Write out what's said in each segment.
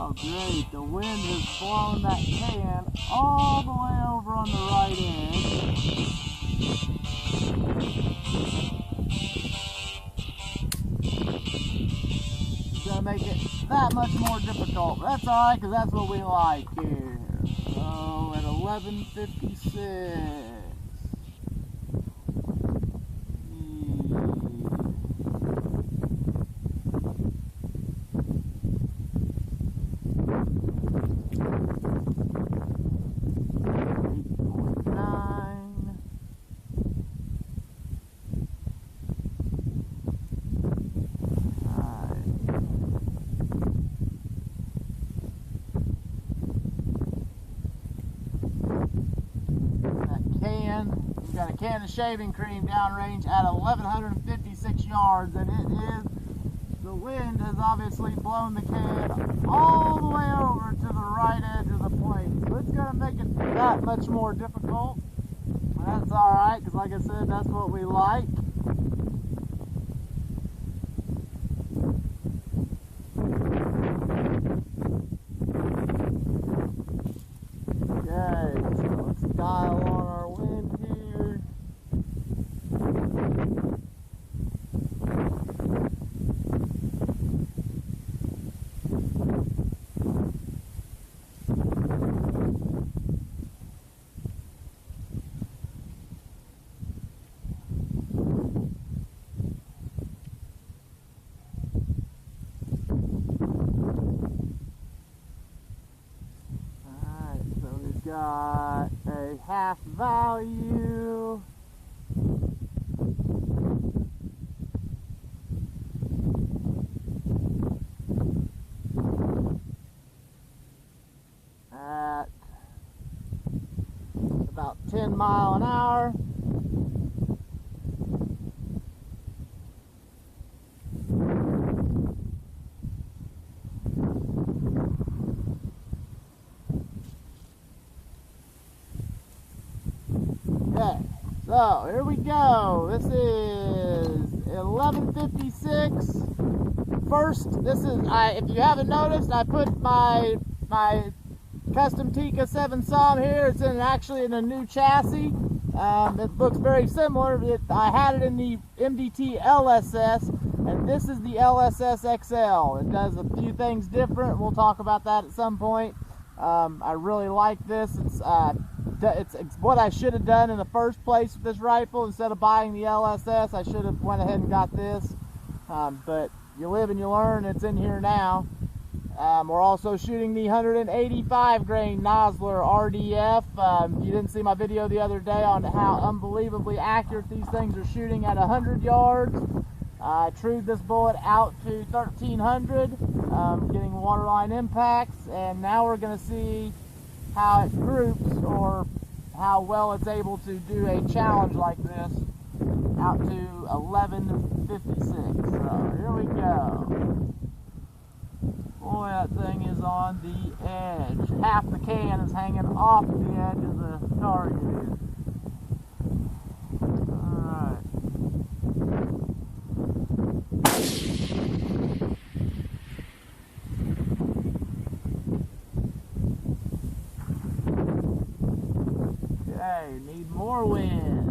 Oh great, the wind has blown that can all the way over on the right edge. It's gonna make it that much more difficult. That's alright, because that's what we like here. So at 11:56. Got a can of shaving cream downrange at 1,156 yards, and the wind has obviously blown the can all the way over to the right edge of the plate. So it's going to make it that much more difficult. That's alright, because like I said, that's what we like. Okay, so let's dial on our wind here. Got a half value. At about 10 miles an hour. Okay, so here we go. This is 11:56. First, this is if you haven't noticed, I put my custom Tika 7 SAUM here. It's actually in a new chassis. It looks very similar. I had it in the MDT LSS, and this is the LSS XL. It does a few things different. We'll talk about that at some point. I really like this. It's what I should have done in the first place with this rifle. Instead of buying the LSS, I should have went ahead and got this. But you live and you learn. It's in here now. We're also shooting the 185 grain Nosler RDF. You didn't see my video the other day on how unbelievably accurate these things are shooting at 100 yards. I trued this bullet out to 1,300, getting waterline impacts, and now we're going to see how it groups, or how well it's able to do a challenge like this out to 11:56. So here we go. Boy, that thing is on the edge. Half the can is hanging off the edge of the target. Alright. Okay, need more wind.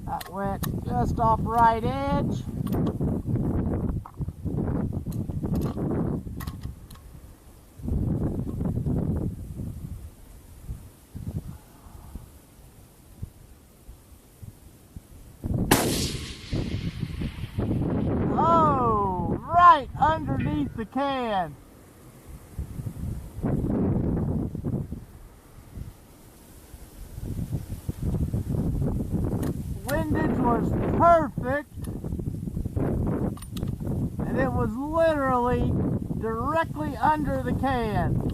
That went just off right edge. Oh, right underneath the can. Windage was perfect, and it was literally directly under the can.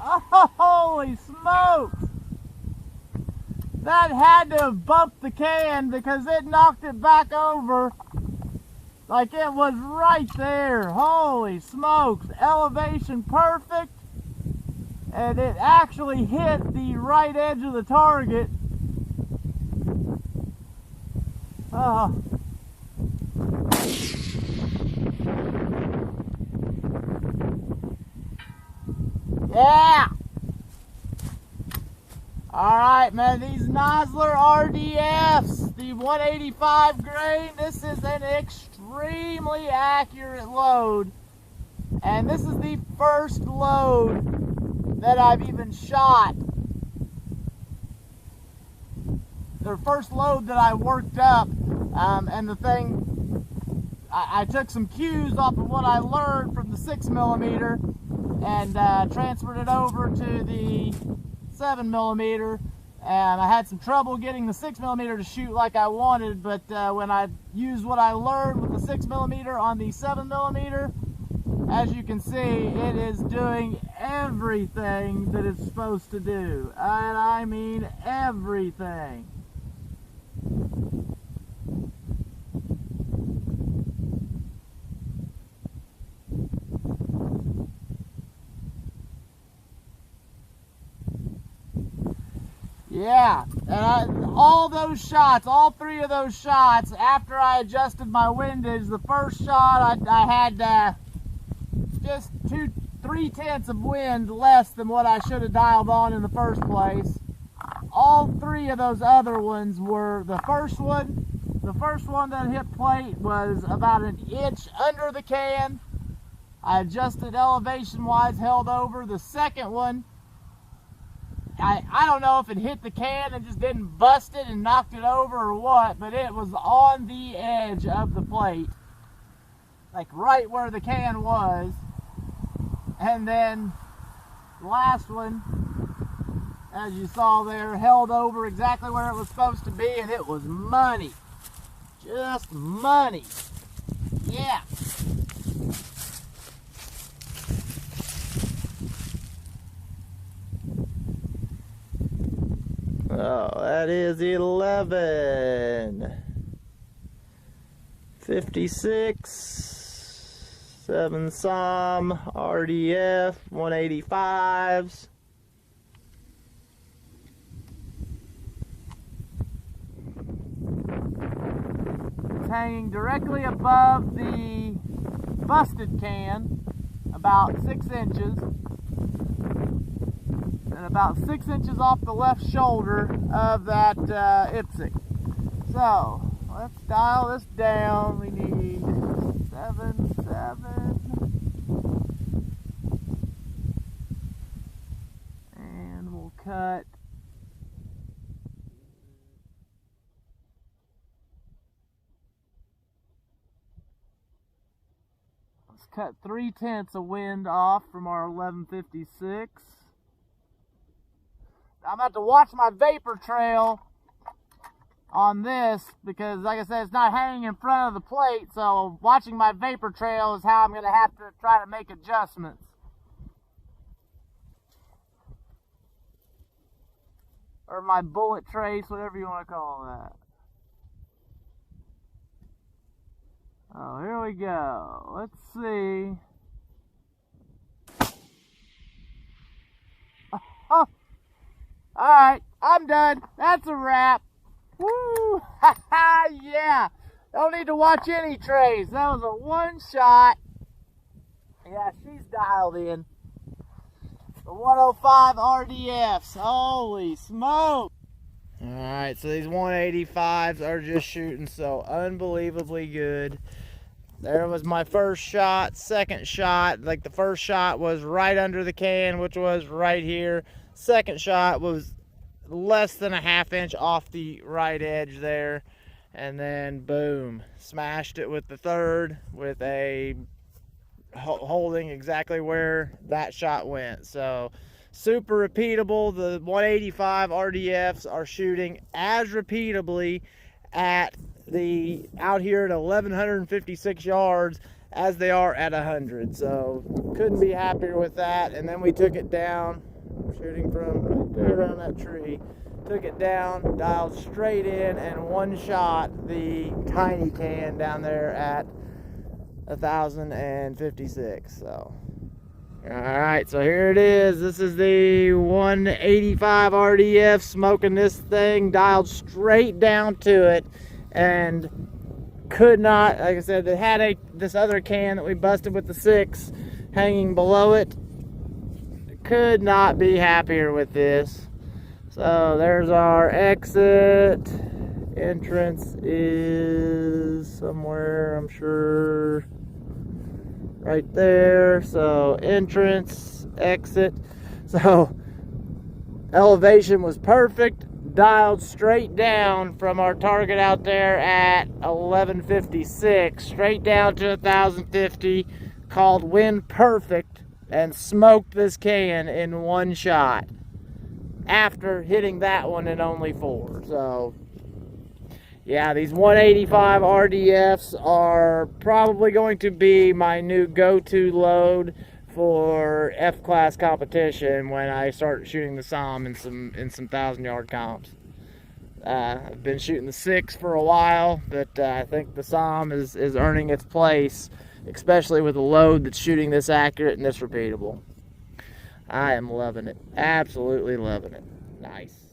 Oh, holy smokes! That had to have bumped the can, because it knocked it back over Like it was right there. Holy smokes. Elevation perfect. And it actually hit the right edge of the target. Oh. Yeah! Alright, man, these Nosler RDFs, the 185 grain, this is an extremely accurate load. And this is the first load that I've even shot. The first load that I worked up, and the thing, I took some cues off of what I learned from the 6mm and transferred it over to the 7mm, and I had some trouble getting the 6mm to shoot like I wanted, but when I used what I learned with the 6mm on the 7mm, as you can see, it is doing everything that it's supposed to do, and I mean everything. Yeah, and all those shots, all three of those shots, after I adjusted my windage, the first shot I had just 3/10 of wind less than what I should have dialed on in the first place. All three of those other ones were, the first one that hit plate was about an inch under the can. I adjusted elevation wise, held over. The second one, I don't know if it hit the can and just didn't bust it and knocked it over or what, but it was on the edge of the plate, like right where the can was. And then the last one, as you saw there, held over exactly where it was supposed to be, and it was money. Just money. Yeah. Oh, that is 11.56, 7 SAUM RDF 185s. It's hanging directly above the busted can, about 6 inches. And about 6 inches off the left shoulder of that IPSC. So let's dial this down. We need 7.7, and we'll cut. Let's cut 3/10 of wind off from our 1156. I'm about to watch my vapor trail on this because, like I said, it's not hanging in front of the plate, so watching my vapor trail is how I'm going to have to try to make adjustments. Or my bullet trace, whatever you want to call that. Oh, here we go. Let's see. Oh. Alright, I'm done. That's a wrap. Woo! Ha ha! Yeah! Don't need to watch any trays. That was a one shot. Yeah, she's dialed in. The 105 RDFs. Holy smoke! Alright, so these 185s are just shooting so unbelievably good. There was my first shot, second shot. Like the first shot was right under the can, which was right here. Second shot was less than a ½ inch off the right edge there, and then boom, smashed it with the third with a holding exactly where that shot went. So super repeatable. The 185 RDFs are shooting as repeatably at the out here at 1156 yards as they are at 100. So couldn't be happier with that. And then we took it down, shooting from right there around that tree, took it down, dialed straight in, and one shot the tiny can down there at 1056. So, alright, so here it is. This is the 185 RDF, smoking this thing, dialed straight down to it, and could not, like I said, it had this other can that we busted with the 6 hanging below it. Could not be happier with this. So there's our exit. Entrance is somewhere, I'm sure, right there. So entrance, exit. So elevation was perfect, dialed straight down from our target out there at 1156 straight down to 1050, called wind perfect, and smoked this can in one shot after hitting that one in only 4. So yeah, these 185 RDFs are probably going to be my new go-to load for F-class competition when I start shooting the SAUM in some 1,000-yard comps. I've been shooting the 6 for a while, but I think the SAUM is earning its place, especially with a load that's shooting this accurate and this repeatable. I am loving it. Absolutely loving it. Nice.